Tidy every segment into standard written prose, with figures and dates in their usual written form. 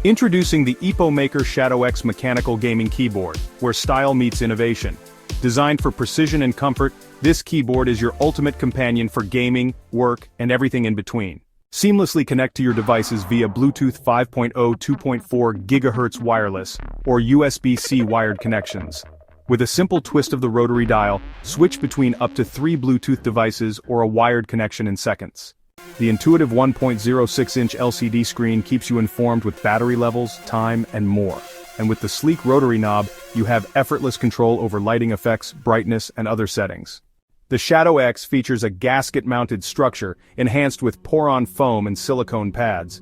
Introducing the EPOMAKER Shadow-X mechanical gaming keyboard, where style meets innovation. Designed for precision and comfort, this keyboard is your ultimate companion for gaming, work, and everything in between. Seamlessly connect to your devices via Bluetooth 5.0 2.4 GHz wireless, or USB-C wired connections. With a simple twist of the rotary dial, switch between up to 3 Bluetooth devices or a wired connection in seconds. The intuitive 1.06-inch LCD screen keeps you informed with battery levels, time, and more. And with the sleek rotary knob, you have effortless control over lighting effects, brightness, and other settings. The Shadow-X features a gasket-mounted structure, enhanced with Poron foam and silicone pads.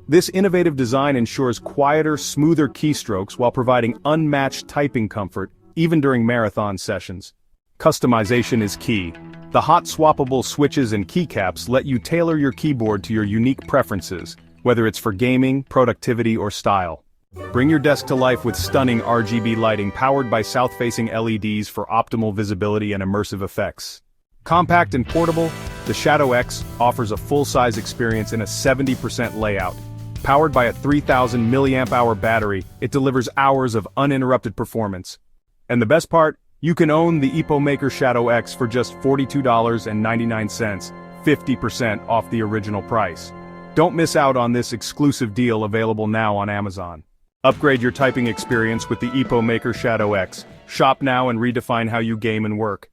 This innovative design ensures quieter, smoother keystrokes while providing unmatched typing comfort, even during marathon sessions. Customization is key. The hot-swappable switches and keycaps let you tailor your keyboard to your unique preferences, whether it's for gaming, productivity, or style. Bring your desk to life with stunning RGB lighting powered by south-facing LEDs for optimal visibility and immersive effects. Compact and portable, the Shadow-X offers a full-size experience in a 70% layout. Powered by a 3000 mAh battery, it delivers hours of uninterrupted performance. And the best part? You can own the EPOMAKER Shadow-X for just $42.99, 50% off the original price. Don't miss out on this exclusive deal available now on Amazon. Upgrade your typing experience with the EPOMAKER Shadow-X. Shop now and redefine how you game and work.